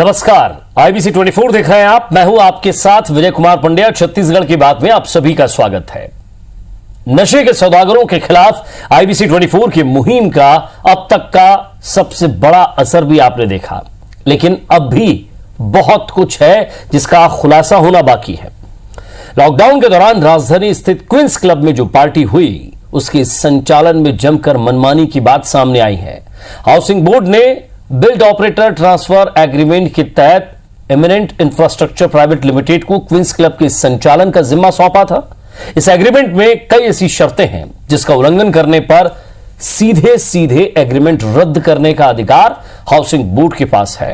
नमस्कार, IBC 24 देख रहे हैं आप। मैं हूं आपके साथ विजय कुमार पंड्या। छत्तीसगढ़ की बात में आप सभी का स्वागत है। नशे के सौदागरों के खिलाफ IBC 24 की मुहिम का अब तक का सबसे बड़ा असर भी आपने देखा, लेकिन अब भी बहुत कुछ है जिसका खुलासा होना बाकी है। लॉकडाउन के दौरान राजधानी स्थित क्वींस क्लब में जो पार्टी हुई, उसके संचालन में जमकर मनमानी की बात सामने आई है। हाउसिंग बोर्ड ने बिल्ड ऑपरेटर ट्रांसफर एग्रीमेंट के तहत एमिनेंट इंफ्रास्ट्रक्चर प्राइवेट लिमिटेड को क्वींस क्लब के संचालन का जिम्मा सौंपा था। इस एग्रीमेंट में कई ऐसी शर्तें हैं जिसका उल्लंघन करने पर सीधे सीधे एग्रीमेंट रद्द करने का अधिकार हाउसिंग बोर्ड के पास है।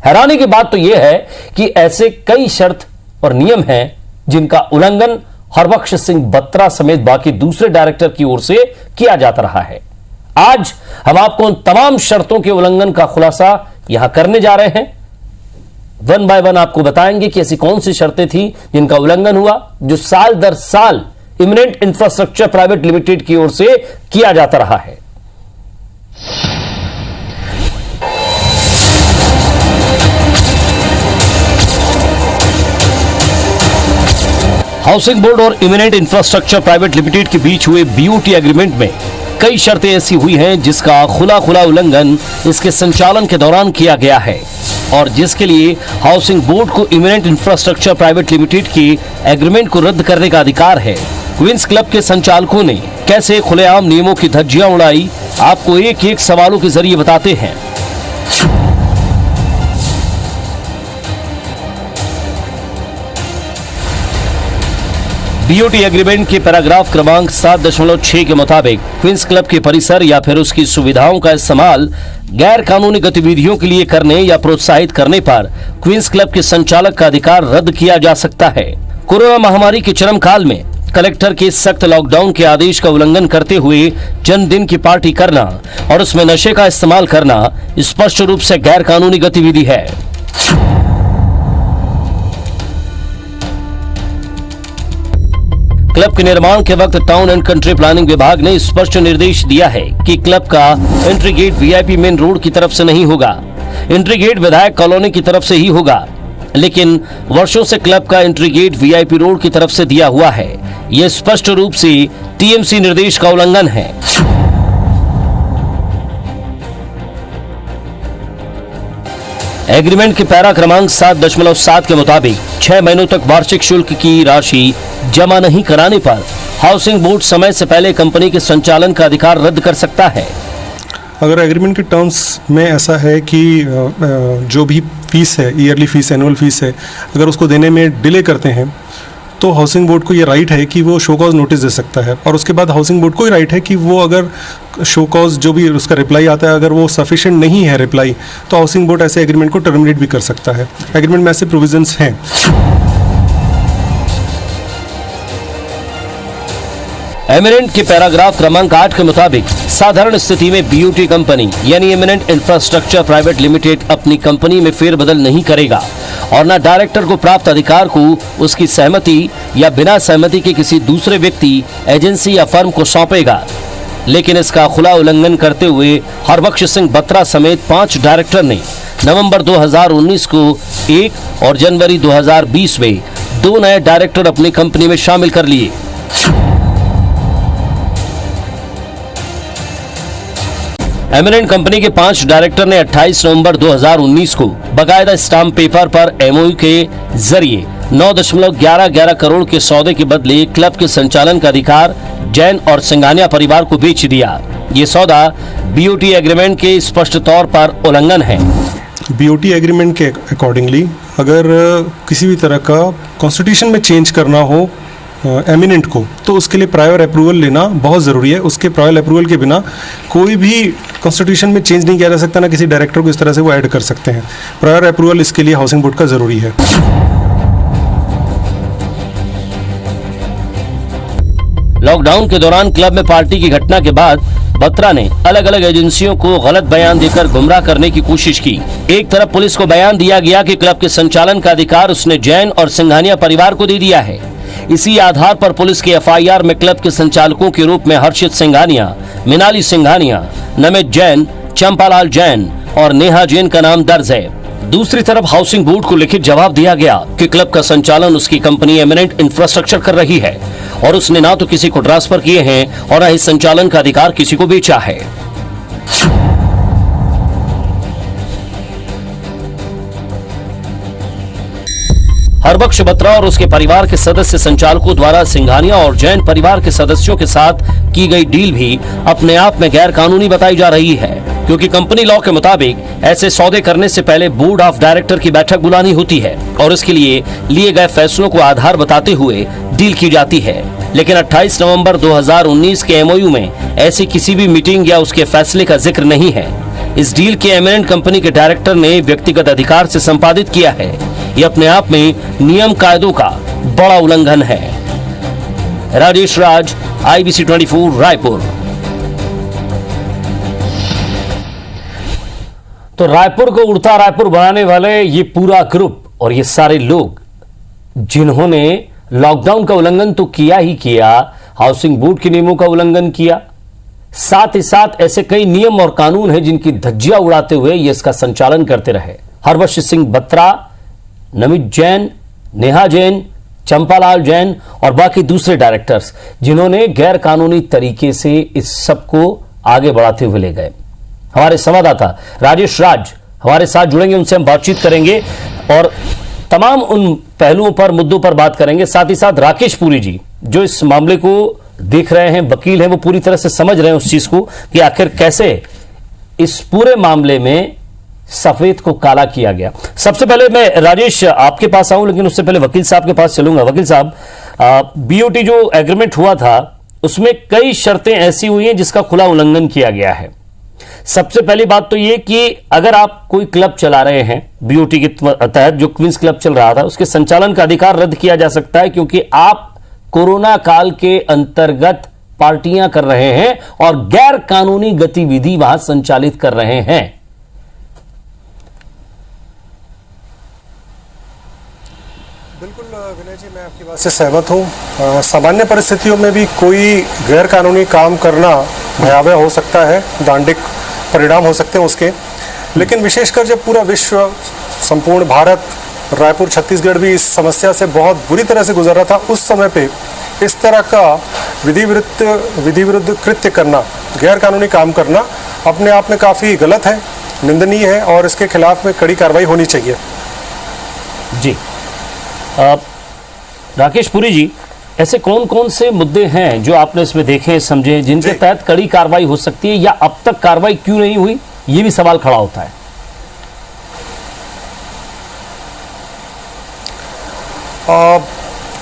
हैरानी की बात तो यह है कि ऐसे कई शर्त और नियम हैं जिनका उल्लंघन हरबख्श सिंह बत्रा समेत बाकी दूसरे डायरेक्टर की ओर से किया जाता रहा है। आज हम आपको उन तमाम शर्तों के उल्लंघन का खुलासा यहां करने जा रहे हैं। वन बाय वन आपको बताएंगे कि ऐसी कौन सी शर्तें थी जिनका उल्लंघन हुआ, जो साल दर साल इमिनेंट इंफ्रास्ट्रक्चर प्राइवेट लिमिटेड की ओर से किया जाता रहा है। हाउसिंग बोर्ड और इमिनेंट इंफ्रास्ट्रक्चर प्राइवेट लिमिटेड के बीच हुए BOT एग्रीमेंट में कई शर्तें ऐसी हुई हैं जिसका खुला उल्लंघन इसके संचालन के दौरान किया गया है और जिसके लिए हाउसिंग बोर्ड को इमिनेंट इंफ्रास्ट्रक्चर प्राइवेट लिमिटेड के एग्रीमेंट को रद्द करने का अधिकार है। क्वींस क्लब के संचालकों ने कैसे खुलेआम नियमों की धज्जियां उड़ाई, आपको एक एक सवालों के जरिए बताते हैं। BOT एग्रीमेंट के पैराग्राफ क्रमांक 7.6 के मुताबिक क्वींस क्लब के परिसर या फिर उसकी सुविधाओं का इस्तेमाल गैर कानूनी गतिविधियों के लिए करने या प्रोत्साहित करने पर क्वींस क्लब के संचालक का अधिकार रद्द किया जा सकता है। कोरोना महामारी के चरम काल में कलेक्टर के सख्त लॉकडाउन के आदेश का उल्लंघन करते हुए जन्मदिन की पार्टी करना और उसमें नशे का इस्तेमाल करना स्पष्ट रूप से गैर कानूनी गतिविधि है। क्लब के निर्माण के वक्त टाउन एंड कंट्री प्लानिंग विभाग ने स्पष्ट निर्देश दिया है कि क्लब का entry gate VIP main road की तरफ से नहीं होगा, एंट्री गेट विधायक कॉलोनी की तरफ से ही होगा। लेकिन वर्षों से क्लब का एंट्री गेट VIP रोड की तरफ से दिया हुआ है। यह स्पष्ट रूप से TMC निर्देश का उल्लंघन है। एग्रीमेंट के पैरा क्रमांक 7.7 के मुताबिक 6 महीनों तक वार्षिक शुल्क की राशि जमा नहीं कराने पर हाउसिंग बोर्ड समय से पहले कंपनी के संचालन का अधिकार रद्द कर सकता है। अगर एग्रीमेंट के टर्म्स में ऐसा है कि जो भी फीस है, ईयरली फीस, एनुअल फीस है, अगर उसको देने में डिले करते हैं तो हाउसिंग बोर्ड को ये राइट है कि वो शो कॉज नोटिस दे सकता है और उसके बाद हाउसिंग बोर्ड को ही राइट है कि वो अगर शो कॉज जो भी उसका रिप्लाई आता है, अगर वो सफिशिएंट नहीं है रिप्लाई, तो हाउसिंग बोर्ड ऐसे एग्रीमेंट को टर्मिनेट भी कर सकता है। एग्रीमेंट में ऐसे प्रोविजंस हैं। एमिनेंट के पैराग्राफ क्रमांक 8 के मुताबिक साधारण स्थिति में BOT कंपनी यानी एमिनेंट इंफ्रास्ट्रक्चर प्राइवेट लिमिटेड अपनी कंपनी में फेरबदल नहीं करेगा और न डायरेक्टर को प्राप्त अधिकार को उसकी सहमति या बिना सहमति के किसी दूसरे व्यक्ति, एजेंसी या फर्म को सौंपेगा। लेकिन इसका खुला उल्लंघन करते हुए हरबख्श सिंह बत्रा समेत 5 डायरेक्टर ने नवंबर 2019 को 1 और जनवरी 2020 में 2 नए डायरेक्टर अपनी कंपनी में शामिल कर लिए। एमिनेंट कंपनी के 5 डायरेक्टर ने 28 नवंबर 2019 को बकायदा स्टाम्प पेपर पर MOU के जरिए 9.11 करोड़ के सौदे के बदले क्लब के संचालन का अधिकार जैन और सिंघानिया परिवार को बेच दिया। ये सौदा BOT एग्रीमेंट के स्पष्ट तौर पर उल्लंघन है। BOT एग्रीमेंट के अकॉर्डिंगली अगर किसी भी तरह का कॉन्स्टिट्यूशन में चेंज करना हो एमिनेंट को, तो उसके लिए प्रायर अप्रूवल लेना बहुत ज़रूरी है। उसके प्रायर अप्रूवल के बिना कोई भी कॉन्स्टिट्यूशन में चेंज नहीं किया जा सकता, ना किसी डायरेक्टर को इस तरह से वो ऐड कर सकते हैं। प्रायर अप्रूवल इसके लिए हाउसिंग बोर्ड का ज़रूरी है। लॉकडाउन के दौरान क्लब में पार्टी की घटना के बाद बत्रा ने अलग अलग एजेंसियों को गलत बयान देकर गुमराह करने की कोशिश की। एक तरफ पुलिस को बयान दिया गया कि क्लब के संचालन का अधिकार उसने जैन और सिंघानिया परिवार को दे दिया है। इसी आधार पर पुलिस की FIR में क्लब के संचालकों के रूप में हर्षित सिंघानिया, मिनाली सिंघानिया, नमित जैन, चंपालाल जैन और नेहा जैन का नाम दर्ज है। दूसरी तरफ हाउसिंग बोर्ड को लिखित जवाब दिया गया कि क्लब का संचालन उसकी कंपनी एमिनेंट इंफ्रास्ट्रक्चर कर रही है और उसने ना तो किसी को ट्रांसफर किए हैं और ना ही संचालन का अधिकार किसी को बेचा है। हरबख्श बत्रा और उसके परिवार के सदस्य संचालकों द्वारा सिंघानिया और जैन परिवार के सदस्यों के साथ की गई डील भी अपने आप में गैर कानूनी बताई जा रही है, क्योंकि कंपनी लॉ के मुताबिक ऐसे सौदे करने से पहले बोर्ड ऑफ डायरेक्टर की बैठक बुलानी होती है और इसके लिए लिए गए फैसलों को आधार बताते हुए डील की जाती है। लेकिन 28 नवंबर 2019 के एमओयू में ऐसी किसी भी मीटिंग या उसके फैसले का जिक्र नहीं है। इस डील के एमिनेंट कंपनी के डायरेक्टर ने व्यक्तिगत अधिकार से संपादित किया है। ये अपने आप में नियम कायदों का बड़ा उल्लंघन है। राजेश राज, IBC 24 रायपुर। तो रायपुर को उड़ता रायपुर बनाने वाले ये पूरा ग्रुप और ये सारे लोग जिन्होंने लॉकडाउन का उल्लंघन तो किया ही किया, हाउसिंग बोर्ड के नियमों का उल्लंघन किया, साथ ही साथ ऐसे कई नियम और कानून हैं जिनकी धज्जियां उड़ाते हुए ये इसका संचालन करते रहे। हरबख्श सिंह बत्रा, नमित जैन, नेहा जैन, चंपालाल जैन और बाकी दूसरे डायरेक्टर्स जिन्होंने गैर कानूनी तरीके से इस सब को आगे बढ़ाते हुए ले गए। हमारे संवाददाता राजेश राज हमारे साथ जुड़ेंगे, उनसे हम बातचीत करेंगे और तमाम उन पहलुओं पर, मुद्दों पर बात करेंगे। साथ ही साथ राकेश पुरी जी जो इस मामले को देख रहे हैं, वकील हैं, वो पूरी तरह से समझ रहे हैं उस चीज को कि आखिर कैसे इस पूरे मामले में सफेद को काला किया गया। सबसे पहले मैं राजेश आपके पास आऊं, लेकिन उससे पहले वकील साहब के पास चलूंगा। वकील साहब, BOT जो एग्रीमेंट हुआ था उसमें कई शर्तें ऐसी हुई हैं जिसका खुला उल्लंघन किया गया है। सबसे पहली बात तो यह कि अगर आप कोई क्लब चला रहे हैं BOT के तहत, जो क्वींस क्लब चल रहा था, उसके संचालन का अधिकार रद्द किया जा सकता है क्योंकि आप कोरोना काल के अंतर्गत पार्टियां कर रहे हैं और गैर कानूनी गतिविधि वहां संचालित कर रहे हैं। बिल्कुल विनय जी, मैं आपकी बात से सहमत हूँ। सामान्य परिस्थितियों में भी कोई गैर कानूनी काम करना भयावह हो सकता है, दांडिक परिणाम हो सकते हैं उसके। लेकिन विशेषकर जब पूरा विश्व, संपूर्ण भारत, रायपुर, छत्तीसगढ़ भी इस समस्या से बहुत बुरी तरह से गुजर रहा था, उस समय पे इस तरह का विधि विरुद्ध कृत्य करना, गैर कानूनी काम करना अपने आप में काफ़ी गलत है, निंदनीय है और इसके खिलाफ में कड़ी कार्रवाई होनी चाहिए। जी राकेश पुरी जी, ऐसे कौन कौन से मुद्दे हैं जो आपने इसमें देखे, समझे, जिनके तहत कड़ी कार्रवाई हो सकती है, या अब तक कार्रवाई क्यों नहीं हुई, ये भी सवाल खड़ा होता है।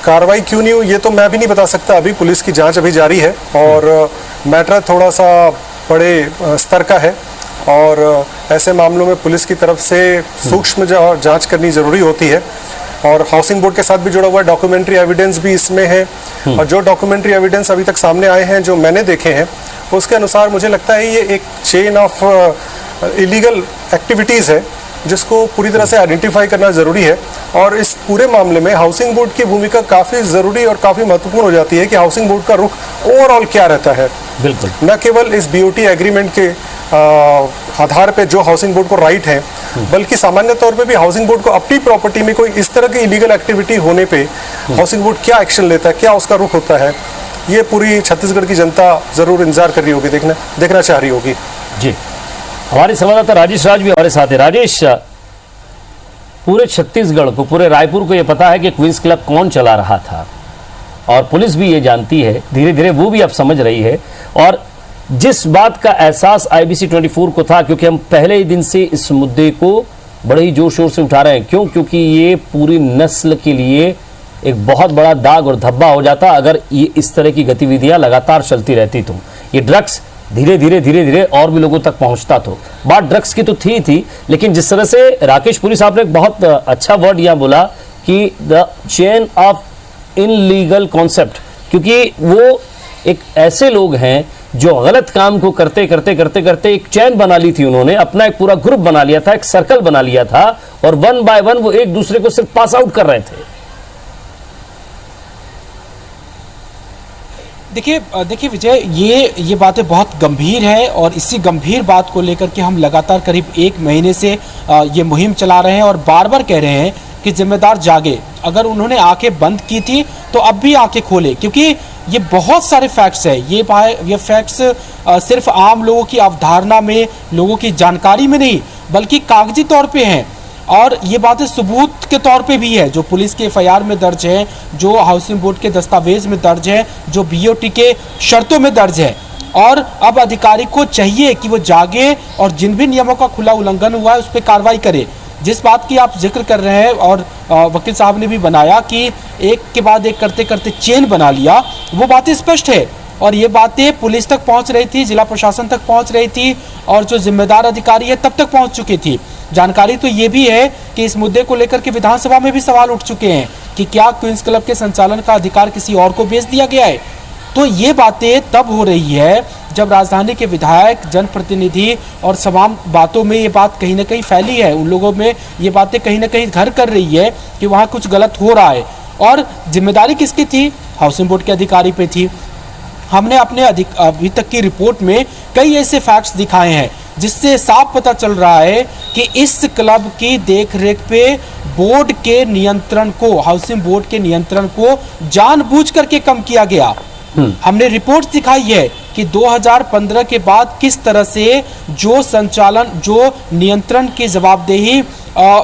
कार्रवाई क्यों नहीं हुई ये तो मैं भी नहीं बता सकता। अभी पुलिस की जांच अभी जारी है और मैटर थोड़ा सा बड़े स्तर का है और ऐसे मामलों में पुलिस की तरफ से सूक्ष्म जांच करनी जरूरी होती है। और हाउसिंग बोर्ड के साथ भी जुड़ा हुआ डॉक्यूमेंट्री एविडेंस भी इसमें है और जो डॉक्यूमेंट्री एविडेंस अभी तक सामने आए हैं, जो मैंने देखे हैं, उसके अनुसार मुझे लगता है ये एक चेन ऑफ इलीगल एक्टिविटीज़ है जिसको पूरी तरह से आइडेंटिफाई करना ज़रूरी है। और इस पूरे मामले में हाउसिंग बोर्ड की भूमिका काफ़ी ज़रूरी और काफ़ी महत्वपूर्ण हो जाती है कि हाउसिंग बोर्ड का रुख ओवरऑल क्या रहता है। बिल्कुल, न केवल इस BOT एग्रीमेंट के आधार पे जो हाउसिंग बोर्ड को राइट है, बल्कि सामान्य तौर पे भी हाउसिंग बोर्ड को अपनी प्रॉपर्टी में कोई इस तरह की इलीगल एक्टिविटी होने पे हाउसिंग बोर्ड क्या एक्शन लेता है, क्या उसका रुख होता है, ये पूरी छत्तीसगढ़ की जनता जरूर इंतजार कर रही होगी, देखना चाह रही होगी। जी, हमारे संवाददाता राजेश राज भी हमारे साथ है। राजेश, पूरे छत्तीसगढ़ को, पूरे रायपुर को यह पता है कि क्वींस क्लब कौन चला रहा था और पुलिस भी ये जानती है, धीरे धीरे वो भी अब समझ रही है। और जिस बात का एहसास IBC 24 को था, क्योंकि हम पहले ही दिन से इस मुद्दे को बड़े ही जोर शोर से उठा रहे हैं, क्योंकि ये पूरी नस्ल के लिए एक बहुत बड़ा दाग और धब्बा हो जाता अगर ये इस तरह की गतिविधियां लगातार चलती रहती। तो ये ड्रग्स धीरे धीरे और भी लोगों तक पहुंचता। तो बात ड्रग्स की तो थी, लेकिन जिस तरह से राकेश पुरी साहब ने एक बहुत अच्छा वर्ड यहां बोला कि the chain of illegal concept, क्योंकि वो एक ऐसे लोग हैं जो गलत काम को करते एक चैन बना ली थी, उन्होंने अपना एक पूरा ग्रुप बना लिया था, एक सर्कल बना लिया था और वन बाय वन वो एक दूसरे को सिर्फ पास आउट कर रहे थे। देखिए विजय, ये बातें बहुत गंभीर है और इसी गंभीर बात को लेकर के हम लगातार करीब 1 महीने से ये मुहिम चला रहे हैं और बार बार कह रहे हैं कि जिम्मेदार जागे। अगर उन्होंने आंखें बंद की थी तो अब भी आंखें खोले, क्योंकि ये बहुत सारे फैक्ट्स है। ये फैक्ट्स सिर्फ आम लोगों की अवधारणा में, लोगों की जानकारी में नहीं, बल्कि कागजी तौर पे हैं और ये बातें सबूत के तौर पे भी है, जो पुलिस के एफआईआर में दर्ज है, जो हाउसिंग बोर्ड के दस्तावेज में दर्ज है, जो बीओटी के शर्तों में दर्ज है। और अब अधिकारी को चाहिए कि वो जागे और जिन भी नियमों का खुला उल्लंघन हुआ है उस पर कार्रवाई करे। जिस बात की आप जिक्र कर रहे हैं और वकील साहब ने भी बनाया कि एक के बाद एक करते करते चेन बना लिया, वो बातें स्पष्ट है और ये बातें पुलिस तक पहुंच रही थी, जिला प्रशासन तक पहुंच रही थी और जो जिम्मेदार अधिकारी है तब तक पहुंच चुकी थी। जानकारी तो ये भी है कि इस मुद्दे को लेकर के विधानसभा में भी सवाल उठ चुके हैं कि क्या क्वींस क्लब के संचालन का अधिकार किसी और को बेच दिया गया है। तो ये बातें तब हो रही है जब राजधानी के विधायक, जनप्रतिनिधि और तमाम बातों में ये बात कहीं ना कहीं फैली है, उन लोगों में ये बातें कहीं ना कहीं घर कर रही है कि वहाँ कुछ गलत हो रहा है। और जिम्मेदारी किसकी थी? हाउसिंग बोर्ड के अधिकारी पे थी। हमने अपने अभी तक की रिपोर्ट में कई ऐसे फैक्ट्स दिखाए हैं जिससे साफ पता चल रहा है कि इस क्लब की देखरेख पे बोर्ड के नियंत्रण को, हाउसिंग बोर्ड के नियंत्रण को जानबूझ करके कम किया गया। हमने रिपोर्ट दिखाई है कि 2015 के बाद किस तरह से जो संचालन, जो नियंत्रण की जवाबदेही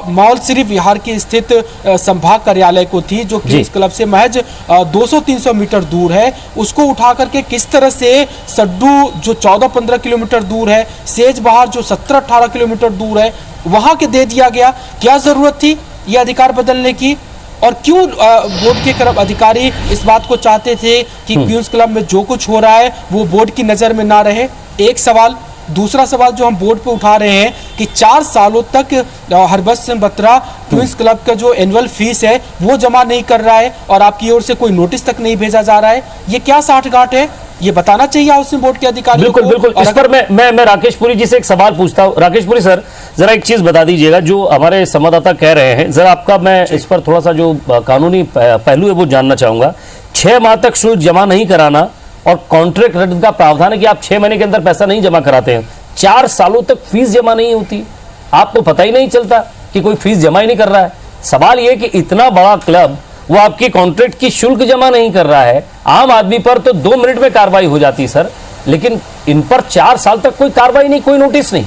मॉल सिरी विहार की स्थित संभाग कार्यालय को थी, जो किंग्स क्लब से महज 200-300 मीटर दूर है, उसको उठा करके किस तरह से सड्डू जो 14-15 किलोमीटर दूर है, सेज बहार जो 17-18 किलोमीटर दूर है, वहां के दे दिया गया। क्या जरूरत थी ये अधिकार बदलने की? और क्यों बोर्ड के अधिकारी इस बात को चाहते थे कि क्वींस क्लब में जो कुछ हो रहा है वो बोर्ड की नजर में ना रहे? एक सवाल। दूसरा सवाल जो हम बोर्ड पे उठा रहे हैं कि 4 सालों तक हरबंस सिंह बत्रा क्वींस क्लब का जो एनुअल फीस है वो जमा नहीं कर रहा है और आपकी ओर से कोई नोटिस तक नहीं भेजा जा रहा है। ये क्या साठगांठ है? ये बताना चाहिए हाउसिंग बोर्ड के अधिकारियों को। बिल्कुल। इस पर मैं राकेश पुरी जी से एक सवाल पूछता हूँ। राकेश पुरी सर, जरा एक चीज बता दीजिएगा, जो हमारे संवाददाता कह रहे हैं, जरा आपका मैं इस पर थोड़ा सा जो कानूनी पहलू है वो जानना चाहूंगा। 6 माह तक शुल्क जमा नहीं कराना और कॉन्ट्रैक्ट रद्द का प्रावधान है कि आप 6 महीने के अंदर पैसा नहीं जमा कराते हैं, 4 सालों तक फीस जमा नहीं होती, आपको पता ही नहीं चलता कि कोई फीस जमा ही नहीं कर रहा है। सवाल यह कि इतना बड़ा क्लब वो आपकी कॉन्ट्रैक्ट की शुल्क जमा नहीं कर रहा है, आम आदमी पर तो 2 मिनट में कार्रवाई हो जाती सर, लेकिन इन पर 4 साल तक कोई कार्रवाई नहीं, कोई नोटिस नहीं।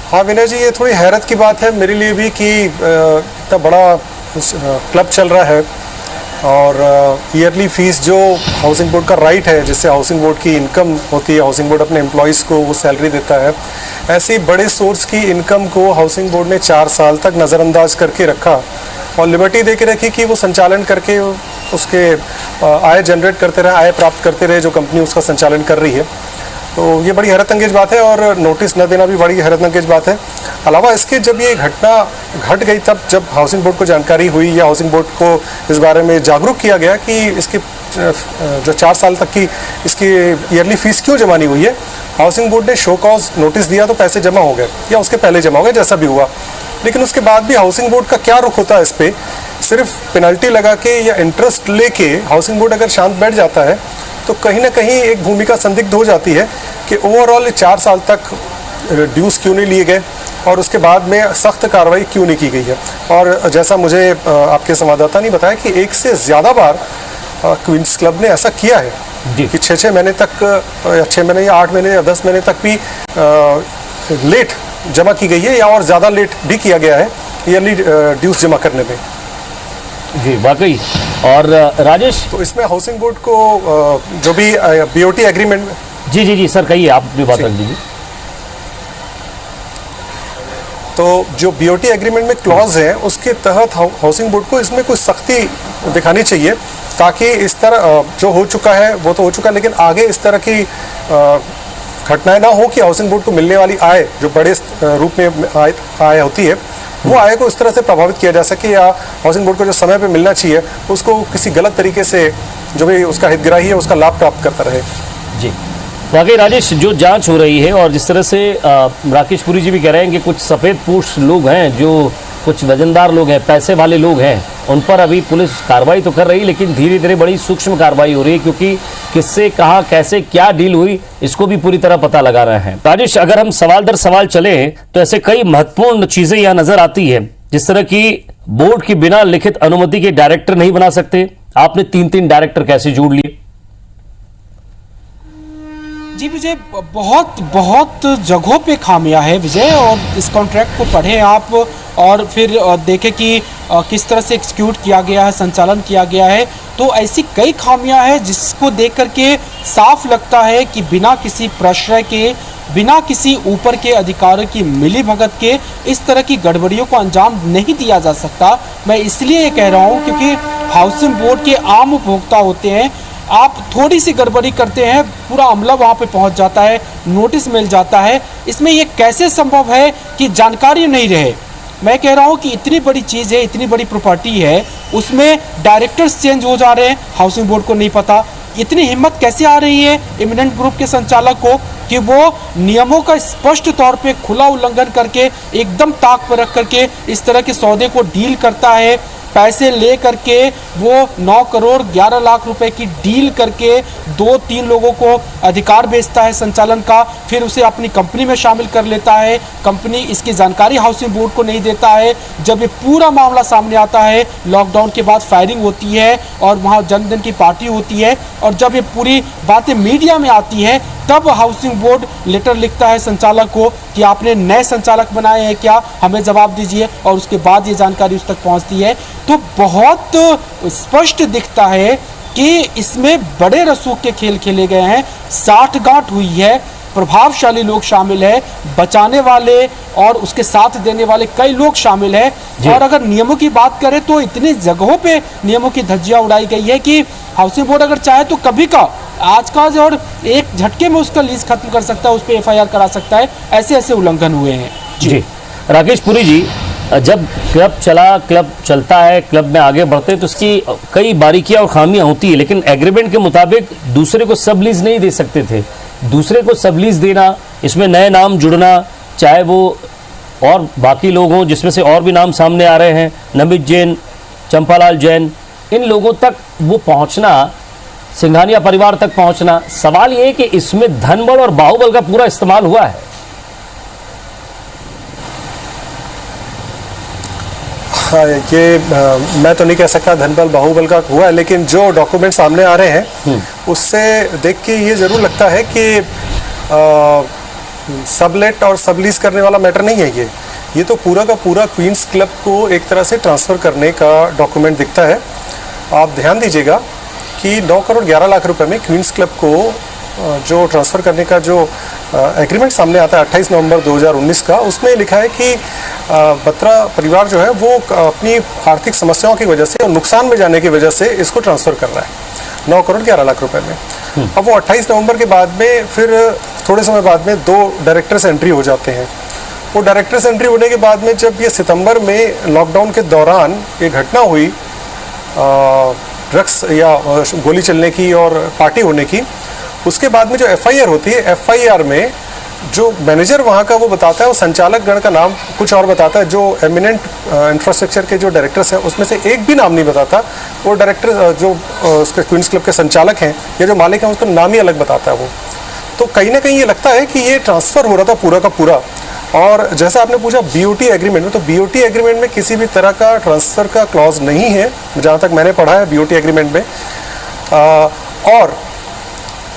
हाँ विनय जी, ये थोड़ी हैरत की बात है मेरे लिए भी कि इतना बड़ा क्लब चल रहा है और ईयरली फीस जो हाउसिंग बोर्ड का राइट है, जिससे हाउसिंग बोर्ड की इनकम होती है, हाउसिंग बोर्ड अपने एम्प्लॉयज़ को वो सैलरी देता है, ऐसी बड़े सोर्स की इनकम को हाउसिंग बोर्ड ने 4 साल तक नज़रअंदाज करके रखा और लिबर्टी दे के रखी कि वो संचालन करके उसके आय जनरेट करते रहे, आय प्राप्त करते रहे जो कंपनी उसका संचालन कर रही है। तो ये बड़ी हैरत अंगेज बात है और नोटिस न देना भी बड़ी हैरत अंगेज बात है। अलावा इसके जब ये घटना घट गई, तब जब हाउसिंग बोर्ड को जानकारी हुई या हाउसिंग बोर्ड को इस बारे में जागरूक किया गया कि इसकी जो 4 साल तक की इसकी ईयरली फीस क्यों जमा नहीं हुई है, हाउसिंग बोर्ड ने शो कॉज नोटिस दिया तो पैसे जमा हो गए या उसके पहले जमा हो गए, जैसा भी हुआ। लेकिन उसके बाद भी हाउसिंग बोर्ड का क्या रुख होता है इस पर? सिर्फ पेनल्टी लगा के या इंटरेस्ट लेके हाउसिंग बोर्ड अगर शांत बैठ जाता है तो कहीं ना कहीं एक भूमिका संदिग्ध हो जाती है कि ओवरऑल 4 साल तक ड्यूज क्यों नहीं लिए गए और उसके बाद में सख्त कार्रवाई क्यों नहीं की गई है। और जैसा मुझे आपके संवाददाता ने बताया कि 1 से ज़्यादा बार क्वींस क्लब ने ऐसा किया है कि 6 महीने तक, 6 महीने या 8 महीने या 10 महीने तक भी लेट जमा की गई है या और ज़्यादा लेट भी किया गया है ईयरली ड्यूज जमा करने में। जी वाकई। और राजेश, तो इसमें हाउसिंग बोर्ड को जो भी बीओटी एग्रीमेंट, जी सर कहिए, आप भी बात रख दीजिए। तो जो बीओटी एग्रीमेंट में क्लॉज है उसके तहत हाउसिंग बोर्ड को इसमें कुछ सख्ती दिखानी चाहिए ताकि इस तरह जो हो चुका है वो तो हो चुका है, लेकिन आगे इस तरह की घटनाएं ना हो कि हाउसिंग बोर्ड को मिलने वाली आय जो बड़े रूप में आय होती है वो आय को इस तरह से प्रभावित किया जा सके या हाउसिंग बोर्ड को जो समय पे मिलना चाहिए उसको किसी गलत तरीके से जो भी उसका हितग्राही है उसका लाभ प्राप्त करता रहे। जी वाकई राजेश, जो जांच हो रही है और जिस तरह से राकेश पुरी जी भी कह रहे हैं कि कुछ सफ़ेद पोश लोग हैं जो कुछ वजनदार लोग हैं, पैसे वाले लोग हैं, उन पर अभी पुलिस कार्रवाई तो कर रही, लेकिन धीरे धीरे बड़ी सूक्ष्म कार्रवाई हो रही है, क्योंकि किससे कहाँ कैसे क्या डील हुई इसको भी पूरी तरह पता लगा रहे हैं। राजेश, अगर हम सवाल दर सवाल चले तो ऐसे कई महत्वपूर्ण चीजें यहाँ नजर आती है, जिस तरह की बोर्ड की बिना लिखित अनुमति के डायरेक्टर नहीं बना सकते। आपने 3 डायरेक्टर कैसे जोड़ लिए? जी विजय, बहुत जगहों पे खामियां है विजय, और इस कॉन्ट्रैक्ट को पढ़ें आप और फिर देखें कि किस तरह से एक्सिक्यूट किया गया है, संचालन किया गया है। तो ऐसी कई खामियां हैं जिसको देख करके साफ लगता है कि बिना किसी प्रश्रय के, बिना किसी ऊपर के अधिकारियों की मिलीभगत के इस तरह की गड़बड़ियों को अंजाम नहीं दिया जा सकता। मैं इसलिए ये कह रहा हूँ क्योंकि हाउसिंग बोर्ड के आम उपभोक्ता होते हैं, आप थोड़ी सी गड़बड़ी करते हैं, पूरा अमला वहाँ पे पहुँच जाता है, नोटिस मिल जाता है। इसमें ये कैसे संभव है कि जानकारी नहीं रहे? मैं कह रहा हूँ कि इतनी बड़ी चीज़ है, इतनी बड़ी प्रॉपर्टी है, उसमें डायरेक्टर्स चेंज हो जा रहे हैं, हाउसिंग बोर्ड को नहीं पता। इतनी हिम्मत कैसे आ रही है इमिनेंट ग्रुप के संचालक को कि वो नियमों का स्पष्ट तौर पे खुला उल्लंघन करके एकदम ताक पर रख करके इस तरह के सौदे को डील करता है। पैसे ले करके वो 9 करोड़ 11 लाख रुपए की डील करके 2-3 लोगों को अधिकार बेचता है संचालन का, फिर उसे अपनी कंपनी में शामिल कर लेता है। कंपनी इसकी जानकारी हाउसिंग बोर्ड को नहीं देता है। जब ये पूरा मामला सामने आता है, लॉकडाउन के बाद फायरिंग होती है और वहाँ जन्मदिन की पार्टी होती है, और जब ये पूरी बातें मीडिया में आती है, तब हाउसिंग बोर्ड लेटर लिखता है संचालक को कि आपने नए संचालक बनाए हैं क्या, हमें जवाब दीजिए, और उसके बाद ये जानकारी उस तक पहुंचती है। तो बहुत स्पष्ट दिखता है कि इसमें बड़े रसूख के खेल खेले गए हैं, साठगांठ हुई है, प्रभावशाली लोग शामिल है, बचाने वाले और उसके साथ देने वाले कई लोग शामिल हैं। और अगर नियमों की बात करें तो इतनी जगहों पे नियमों की धज्जियां उड़ाई गई है कि हाउसिंग बोर्ड अगर चाहे तो कभी का आज का और एक झटके में उसका लीज खत्म कर सकता है, उस पर FIR करा सकता है। ऐसे ऐसे उल्लंघन हुए हैं। जी राकेश पुरी जी, जब क्लब चलता है, क्लब में आगे बढ़ते हैं तो उसकी कई बारीकियां और खामियां होती है, लेकिन एग्रीमेंट के मुताबिक दूसरे को सब लीज नहीं दे सकते थे। दूसरे को सब लीज देना, इसमें नए नाम जुड़ना, चाहे वो और बाकी लोग हों जिसमें से और भी नाम सामने आ रहे हैं, नमित जैन, चंपालाल जैन, इन लोगों तक वो पहुंचना, सिंघानिया परिवार तक पहुंचना, सवाल ये है कि इसमें धनबल और बाहुबल का पूरा इस्तेमाल हुआ है। हाँ, ये मैं तो नहीं कह सकता धनबल बाहुबल का हुआ है, लेकिन जो डॉक्यूमेंट सामने आ रहे हैं उससे देख के ये ज़रूर लगता है कि सबलेट और सबलीज करने वाला मैटर नहीं है। ये तो पूरा का पूरा क्वींस क्लब को एक तरह से ट्रांसफ़र करने का डॉक्यूमेंट दिखता है। आप ध्यान दीजिएगा कि 9 करोड़ 11 लाख रुपए में क्वींस क्लब को जो ट्रांसफ़र करने का जो एग्रीमेंट सामने आता है 28 नवंबर 2019 का, उसमें लिखा है कि बत्रा परिवार जो है वो अपनी आर्थिक समस्याओं की वजह से और नुकसान में जाने की वजह से इसको ट्रांसफ़र कर रहा है 9 करोड़ 11 लाख रुपए में। अब वो 28 नवंबर के बाद में फिर थोड़े समय बाद में 2 डायरेक्टर्स एंट्री हो जाते हैं। वो डायरेक्टर्स एंट्री होने के बाद में जब ये सितंबर में लॉकडाउन के दौरान ये घटना हुई, ड्रग्स या गोली चलने की और पार्टी होने की, उसके बाद में जो FIR होती है, FIR में जो मैनेजर वहाँ का वो बताता है, वो संचालक गण का नाम कुछ और बताता है, जो एमिनेंट इंफ्रास्ट्रक्चर के जो डायरेक्टर्स हैं उसमें से एक भी नाम नहीं बताता। वो डायरेक्टर जो उसके क्वींस क्लब के संचालक हैं या जो मालिक हैं उसका नाम ही अलग बताता है वो। तो कहीं ना कहीं ये लगता है कि ये ट्रांसफ़र हो रहा था पूरा का पूरा। और जैसा आपने पूछा BOT एग्रीमेंट में, तो BOT एग्रीमेंट में किसी भी तरह का ट्रांसफ़र का क्लॉज नहीं है, जहाँ तक मैंने पढ़ा है BOT एग्रीमेंट में। और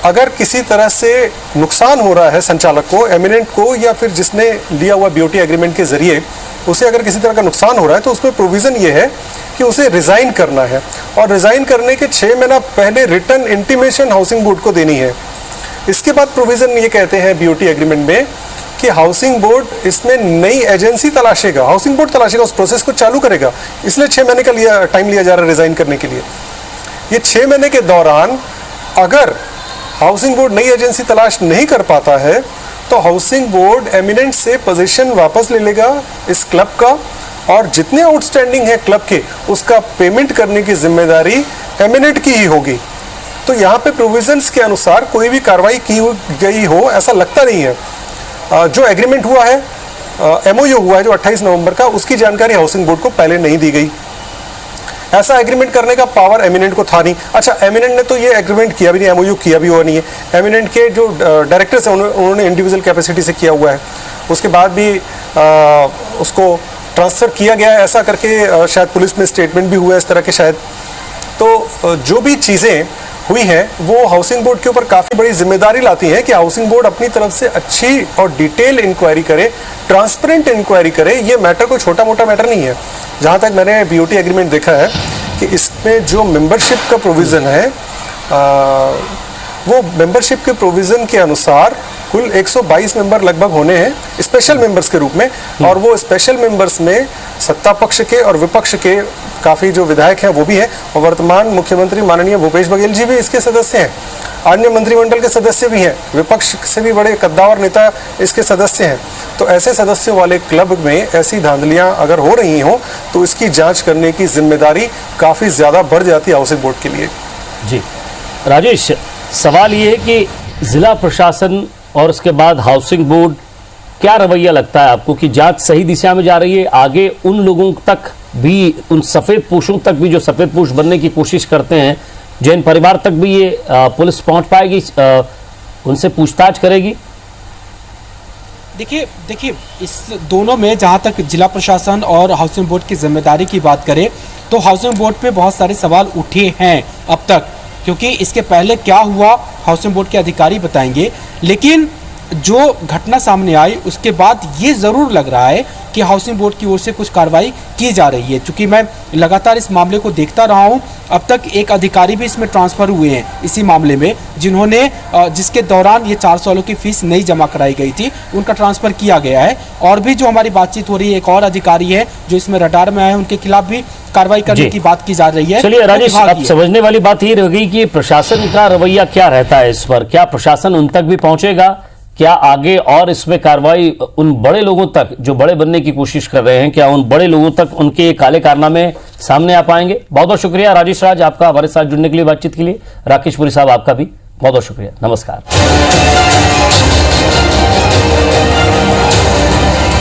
अगर किसी तरह से नुकसान हो रहा है संचालक को, एमिनेंट को, या फिर जिसने लिया हुआ BOT एग्रीमेंट के ज़रिए उसे अगर किसी तरह का नुकसान हो रहा है, तो उसमें प्रोविज़न ये है कि उसे रिज़ाइन करना है, और रिज़ाइन करने के 6 महीना पहले रिटर्न इंटीमेशन हाउसिंग बोर्ड को देनी है। इसके बाद प्रोविज़न ये कहते हैं BOT एग्रीमेंट में कि हाउसिंग बोर्ड इसमें नई एजेंसी तलाशेगा, हाउसिंग बोर्ड तलाशेगा, उस प्रोसेस को चालू करेगा। इसलिए 6 महीने का टाइम लिया जा रहा है रिज़ाइन करने के लिए। ये 6 महीने के दौरान अगर हाउसिंग बोर्ड नई एजेंसी तलाश नहीं कर पाता है तो हाउसिंग बोर्ड एमिनेंट से पोजीशन वापस ले लेगा इस क्लब का, और जितने आउटस्टैंडिंग है क्लब के उसका पेमेंट करने की जिम्मेदारी एमिनेंट की ही होगी। तो यहाँ पे प्रोविजंस के अनुसार कोई भी कार्रवाई की गई हो ऐसा लगता नहीं है। जो एग्रीमेंट हुआ है MOU हुआ है जो 28 नवंबर का, उसकी जानकारी हाउसिंग बोर्ड को पहले नहीं दी गई। ऐसा एग्रीमेंट करने का पावर एमिनेंट को था नहीं। अच्छा, एमिनेंट ने तो ये एग्रीमेंट किया भी नहीं, MOU किया भी हुआ नहीं है। एमिनेंट के जो डायरेक्टर्स हैं उन्होंने इंडिविजुअल कैपेसिटी से किया हुआ है, उसके बाद भी उसको ट्रांसफ़र किया गया ऐसा करके शायद पुलिस में स्टेटमेंट भी हुआ है इस तरह के शायद। तो जो भी चीज़ें हुई हैं वो हाउसिंग बोर्ड के ऊपर काफ़ी बड़ी जिम्मेदारी लाती हैं कि हाउसिंग बोर्ड अपनी तरफ से अच्छी और डिटेल इंक्वायरी करे, ट्रांसपेरेंट इंक्वायरी करे। ये मैटर कोई छोटा मोटा मैटर नहीं है। जहाँ तक मैंने BOT एग्रीमेंट देखा है कि इसमें जो मेंबरशिप का प्रोविज़न है वो मेंबरशिप के प्रोविज़न के अनुसार कुल 122 मेंबर लगभग होने हैं स्पेशल मेंबर्स के रूप में, और वो स्पेशल मेंबर्स में सत्ता पक्ष के और विपक्ष के काफ़ी जो विधायक हैं वो भी हैं, और वर्तमान मुख्यमंत्री माननीय भूपेश बघेल जी भी इसके सदस्य हैं, अन्य मंत्रिमंडल के सदस्य भी हैं, विपक्ष से भी बड़े कद्दावर नेता इसके सदस्य हैं। तो ऐसे सदस्यों वाले क्लब में ऐसी धांधलियां अगर हो रही हों तो इसकी जांच करने की जिम्मेदारी काफ़ी ज़्यादा बढ़ जाती है हाउसिंग बोर्ड के लिए। जी राजेश, सवाल ये है कि जिला प्रशासन और उसके बाद हाउसिंग बोर्ड, क्या रवैया लगता है आपको कि जांच सही दिशा में जा रही है? आगे उन लोगों तक भी, उन सफेद पोशों तक भी जो सफेद पोश बनने की कोशिश करते हैं, जैन परिवार तक भी ये पुलिस पहुंच पाएगी, उनसे पूछताछ करेगी? देखिए इस दोनों में जहां तक जिला प्रशासन और हाउसिंग बोर्ड की जिम्मेदारी की बात करें तो हाउसिंग बोर्ड पे बहुत सारे सवाल उठे हैं अब तक, क्योंकि इसके पहले क्या हुआ हाउसिंग बोर्ड के अधिकारी बताएंगे। लेकिन जो घटना सामने आई उसके बाद ये ज़रूर लग रहा है कि हाउसिंग बोर्ड की ओर से कुछ कार्रवाई की जा रही है। क्योंकि मैं लगातार इस मामले को देखता रहा हूँ, अब तक एक अधिकारी भी इसमें ट्रांसफ़र हुए हैं इसी मामले में, जिन्होंने जिसके दौरान ये 400 वालों की फीस नहीं जमा कराई गई थी, उनका ट्रांसफ़र किया गया है। और भी जो हमारी बातचीत हो रही है, एक और अधिकारी है जो इसमें रडार में आए, उनके खिलाफ भी कार्रवाई करने की बात की जा रही है। चलिए राजेश, अब समझने वाली बात ये रह गई कि प्रशासन का रवैया क्या रहता है इस पर। क्या प्रशासन उन तक भी पहुंचेगा? क्या आगे और इसमें कार्रवाई उन बड़े लोगों तक जो बड़े बनने की कोशिश कर रहे हैं, क्या उन बड़े लोगों तक उनके काले कारनामे सामने आ पाएंगे? बहुत बहुत शुक्रिया राजेश राज आपका हमारे साथ जुड़ने के लिए, बातचीत के लिए। राकेश पुरी साहब आपका भी बहुत बहुत शुक्रिया। नमस्कार।